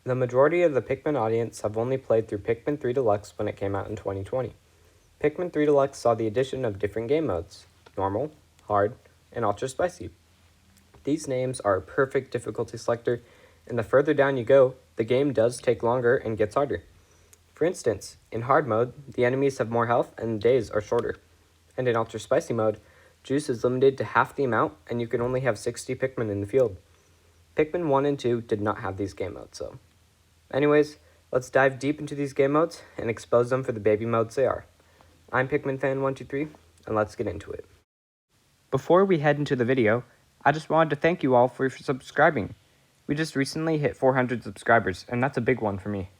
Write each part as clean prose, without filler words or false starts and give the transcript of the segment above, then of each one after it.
The majority of the Pikmin audience have only played through Pikmin 3 Deluxe when it came out in 2020. Pikmin 3 Deluxe saw the addition of different game modes: normal, hard, and ultra spicy. These names are a perfect difficulty selector, and the further down you go, the game does take longer and gets harder. For instance, in hard mode, the enemies have more health and the days are shorter. And in ultra spicy mode, juice is limited to half the amount and you can only have 60 Pikmin in the field. Pikmin 1 and 2 did not have these game modes though. Anyways, let's dive deep into these game modes and expose them for the baby modes they are. I'm Pikmin Fan 123, and let's get into it. Before we head into the video, I just wanted to thank you all for subscribing. We just recently hit 400 subscribers, and that's a big one for me.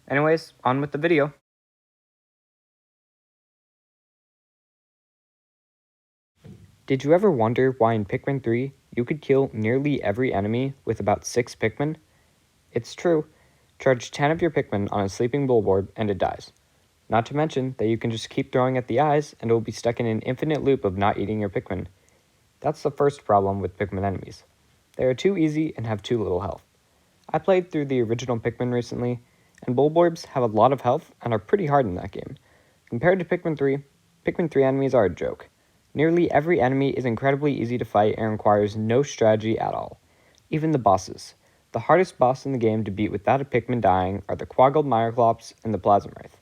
Anyways, on with the video. Did you ever wonder why in Pikmin 3 you could kill nearly every enemy with about 6 Pikmin? It's true. Charge 10 of your Pikmin on a sleeping bullboard and it dies. Not to mention that you can just keep throwing at the eyes and it will be stuck in an infinite loop of not eating your Pikmin. That's the first problem with Pikmin enemies. They are too easy and have too little health. I played through the original Pikmin recently, and Bulborbs have a lot of health and are pretty hard in that game. Compared to Pikmin 3 enemies are a joke. Nearly every enemy is incredibly easy to fight and requires no strategy at all. Even the bosses. The hardest boss in the game to beat without a Pikmin dying are the Quaggled Myroclops and the Plasmwraith.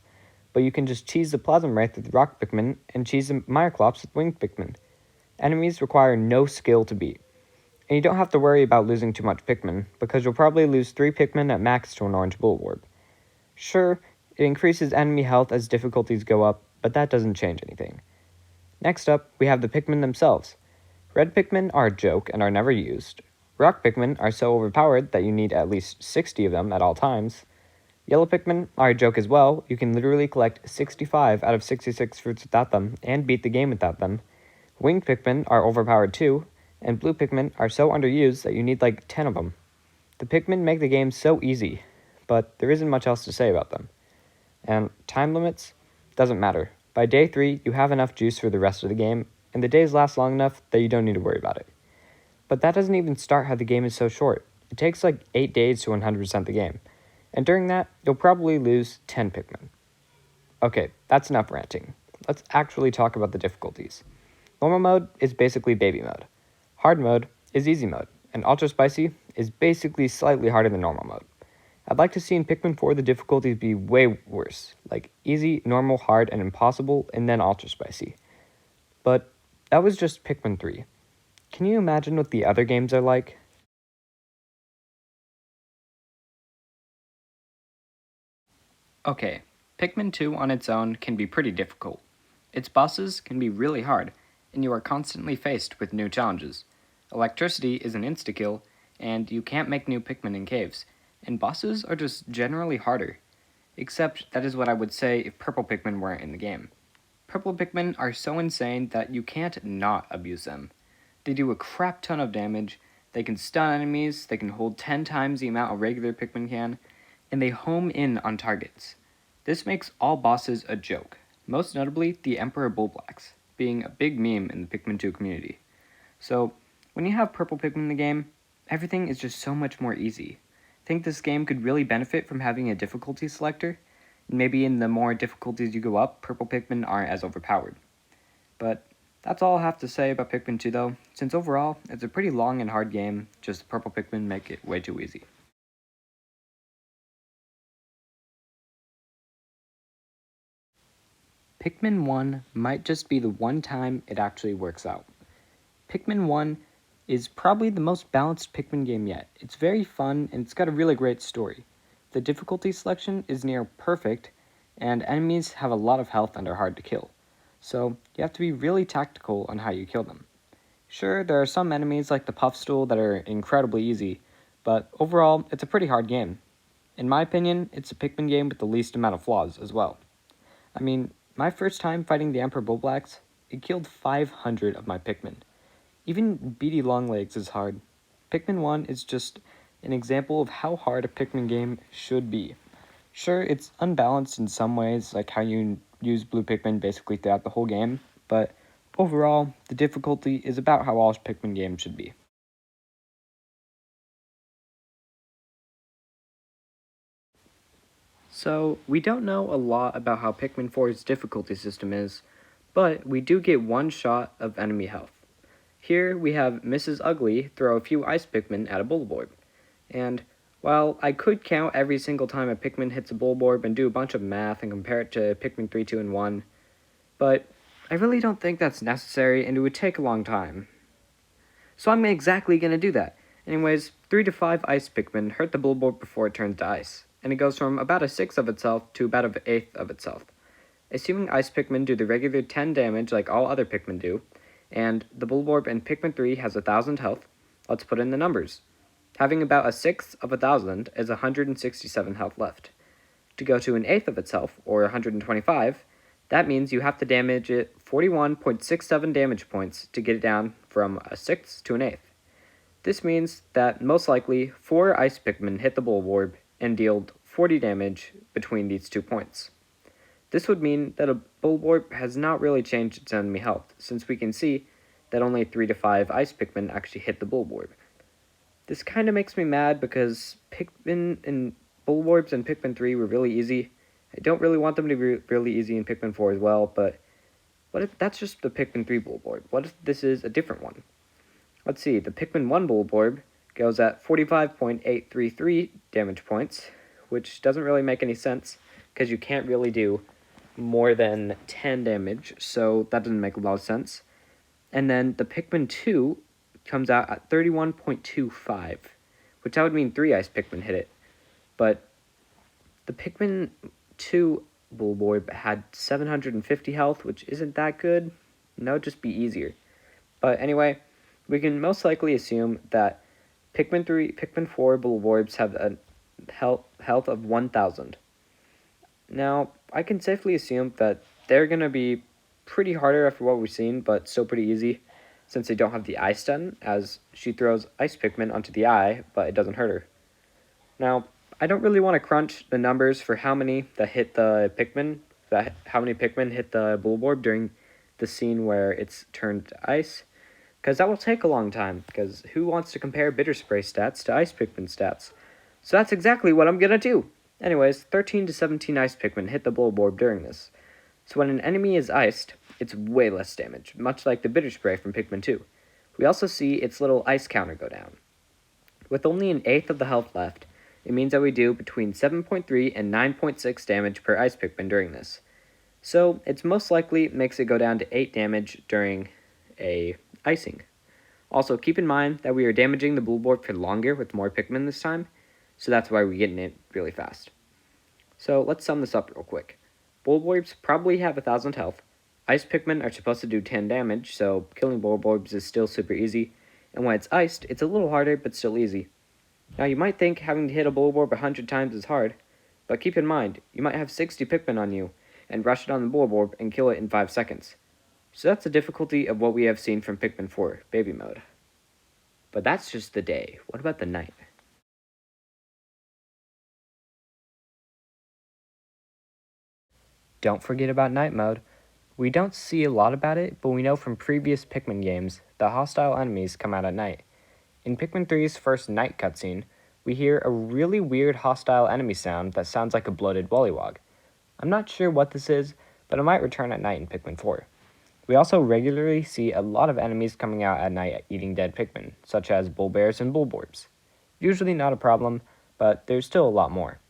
But you can just cheese the Plasmwraith with Rock Pikmin and cheese the Myroclops with Winged Pikmin. Enemies require no skill to beat. And you don't have to worry about losing too much Pikmin, because you'll probably lose 3 Pikmin at max to an orange Bulborb. Sure, it increases enemy health as difficulties go up, but that doesn't change anything. Next up, we have the Pikmin themselves. Red Pikmin are a joke and are never used. Rock Pikmin are so overpowered that you need at least 60 of them at all times. Yellow Pikmin are a joke as well. You can literally collect 65 out of 66 fruits without them and beat the game without them. Winged Pikmin are overpowered too, and blue Pikmin are so underused that you need like 10 of them. The Pikmin make the game so easy, but there isn't much else to say about them. And time limits? Doesn't matter. By day 3, you have enough juice for the rest of the game, and the days last long enough that you don't need to worry about it. But that doesn't even start how the game is so short. It takes like 8 days to 100% the game, and during that, you'll probably lose 10 Pikmin. Okay, that's enough ranting. Let's actually talk about the difficulties. Normal mode is basically baby mode. Hard mode is easy mode, and ultra spicy is basically slightly harder than normal mode. I'd like to see in Pikmin 4 the difficulties be way worse, like easy, normal, hard, and impossible, and then ultra spicy. But that was just Pikmin 3. Can you imagine what the other games are like? Okay, Pikmin 2 on its own can be pretty difficult. Its bosses can be really hard, and you are constantly faced with new challenges. Electricity is an insta-kill, and you can't make new Pikmin in caves, and bosses are just generally harder. Except that is what I would say if purple Pikmin weren't in the game. Purple Pikmin are so insane that you can't not abuse them. They do a crap ton of damage, they can stun enemies, they can hold 10 times the amount a regular Pikmin can, and they home in on targets. This makes all bosses a joke, most notably the Emperor Bullblacks, being a big meme in the Pikmin 2 community. So, when you have purple Pikmin in the game, everything is just so much more easy. Think this game could really benefit from having a difficulty selector? Maybe in the more difficulties you go up, purple Pikmin aren't as overpowered. But that's all I have to say about Pikmin 2 though, since overall, it's a pretty long and hard game, just purple Pikmin make it way too easy. Pikmin 1 might just be the one time it actually works out. Pikmin 1 is probably the most balanced Pikmin game yet. It's very fun and it's got a really great story. The difficulty selection is near perfect, and enemies have a lot of health and are hard to kill. So you have to be really tactical on how you kill them. Sure, there are some enemies like the Puffstool that are incredibly easy, but overall, it's a pretty hard game. In my opinion, it's a Pikmin game with the least amount of flaws as well. I mean, my first time fighting the Emperor Bullblacks, it killed 500 of my Pikmin. Even Beady Longlegs is hard. Pikmin 1 is just an example of how hard a Pikmin game should be. Sure, it's unbalanced in some ways, like how you use blue Pikmin basically throughout the whole game, but overall, the difficulty is about how all Pikmin games should be. So, we don't know a lot about how Pikmin 4's difficulty system is, but we do get one shot of enemy health. Here we have Mrs. Ugly throw a few ice Pikmin at a Bulborb. And while I could count every single time a Pikmin hits a Bulborb and do a bunch of math and compare it to Pikmin 3, 2, and 1, but I really don't think that's necessary and it would take a long time. So I'm exactly going to do that. Anyways, 3 to 5 ice Pikmin hurt the Bulborb before it turns to ice, and it goes from about a sixth of itself to about an eighth of itself. Assuming ice Pikmin do the regular 10 damage like all other Pikmin do, and the Bulborb in Pikmin 3 has 1,000 health, let's put in the numbers. Having about a sixth of 1,000 is 167 health left. To go to an eighth of itself, or 125, that means you have to damage it 41.67 damage points to get it down from a sixth to an eighth. This means that most likely 4 ice Pikmin hit the Bulborb and dealt 40 damage between these 2 points. This would mean that a Bulborb has not really changed its enemy health, since we can see that only 3 to 5 ice Pikmin actually hit the Bulborb. This kind of makes me mad because Pikmin and Bulborbs in Pikmin 3 were really easy. I don't really want them to be really easy in Pikmin 4 as well, but what if that's just the Pikmin 3 Bulborb? What if this is a different one? Let's see, the Pikmin 1 Bulborb goes at 45.833 damage points, which doesn't really make any sense, because you can't really do more than 10 damage, so that doesn't make a lot of sense. And then the Pikmin 2 comes out at 31.25, which that would mean 3 ice Pikmin hit it. But the Pikmin 2 Bulborb had 750 health, which isn't that good. No, just be easier. But anyway, we can most likely assume that Pikmin 4 Bulborbs have a health of 1,000. Now, I can safely assume that they're going to be pretty harder after what we've seen, but still pretty easy, since they don't have the eye stun, as she throws ice Pikmin onto the eye, but it doesn't hurt her. Now, I don't really want to crunch the numbers for how many that hit the Pikmin, how many Pikmin hit the Bulborb during the scene where it's turned to ice, because that will take a long time, because who wants to compare Bitter Spray stats to Ice Pikmin stats? So that's exactly what I'm going to do. Anyways, 13 to 17 Ice Pikmin hit the Bulborb during this. So when an enemy is iced, it's way less damage, much like the Bitter Spray from Pikmin 2. We also see its little ice counter go down. With only an eighth of the health left, it means that we do between 7.3 and 9.6 damage per ice Pikmin during this. So it's most likely makes it go down to 8 damage during a icing. Also, keep in mind that we are damaging the Bulborb for longer with more Pikmin this time, so that's why we're getting it really fast. So let's sum this up real quick. Bulborbs probably have 1,000 health. Ice Pikmin are supposed to do 10 damage, so killing Bulborbs is still super easy, and when it's iced, it's a little harder, but still easy. Now you might think having to hit a Bulborb 100 times is hard, but keep in mind, you might have 60 Pikmin on you, and rush it on the Bulborb and kill it in 5 seconds. So that's the difficulty of what we have seen from Pikmin 4, Baby Mode. But that's just the day. What about the night? Don't forget about Night Mode. We don't see a lot about it, but we know from previous Pikmin games that hostile enemies come out at night. In Pikmin 3's first night cutscene, we hear a really weird hostile enemy sound that sounds like a bloated Wollywog. I'm not sure what this is, but it might return at night in Pikmin 4. We also regularly see a lot of enemies coming out at night eating dead Pikmin, such as Bulbears and Bulborbs. Usually not a problem, but there's still a lot more.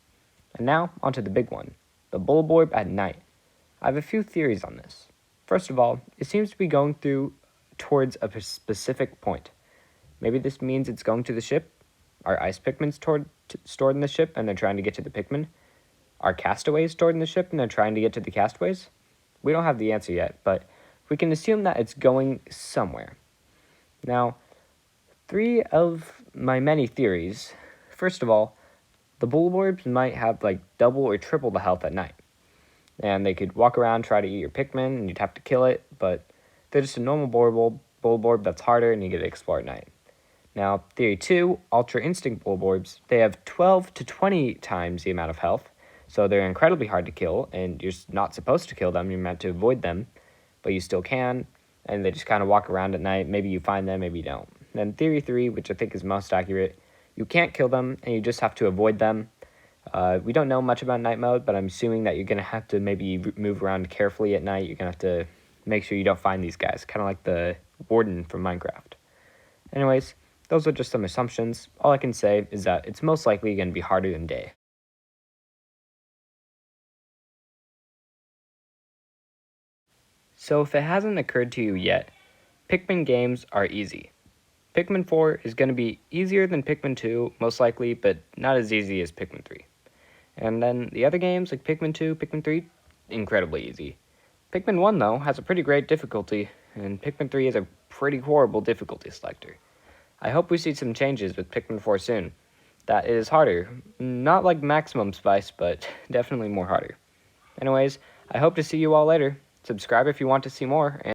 And now, onto the big one, the Bulborb at night. I have a few theories on this. First of all, it seems to be going towards a specific point. Maybe this means it's going to the ship? Are ice Pikmin stored in the ship and they're trying to get to the Pikmin? Are castaways stored in the ship and they're trying to get to the castaways? We don't have the answer yet, but we can assume that it's going somewhere. Now, 3 of my many theories. First of all, the Bulborbs might have like double or triple the health at night. And they could walk around, try to eat your Pikmin, and you'd have to kill it, but they're just a normal Bulborb that's harder, and you get to explore at night. Now, Theory 2, Ultra Instinct Bulborbs, they have 12 to 20 times the amount of health, so they're incredibly hard to kill, and you're not supposed to kill them, you're meant to avoid them, but you still can, and they just kind of walk around at night. Maybe you find them, maybe you don't. Then Theory 3, which I think is most accurate, you can't kill them, and you just have to avoid them. We don't know much about night mode, but I'm assuming that you're going to have to maybe move around carefully at night. You're going to have to make sure you don't find these guys, kind of like the warden from Minecraft. Anyways, those are just some assumptions. All I can say is that it's most likely going to be harder than day. So if it hasn't occurred to you yet, Pikmin games are easy. Pikmin 4 is going to be easier than Pikmin 2, most likely, but not as easy as Pikmin 3. And then the other games, like Pikmin 2, Pikmin 3, incredibly easy. Pikmin 1, though, has a pretty great difficulty, and Pikmin 3 is a pretty horrible difficulty selector. I hope we see some changes with Pikmin 4 soon. That is harder. Not like maximum spice, but definitely more harder. Anyways, I hope to see you all later. Subscribe if you want to see more, and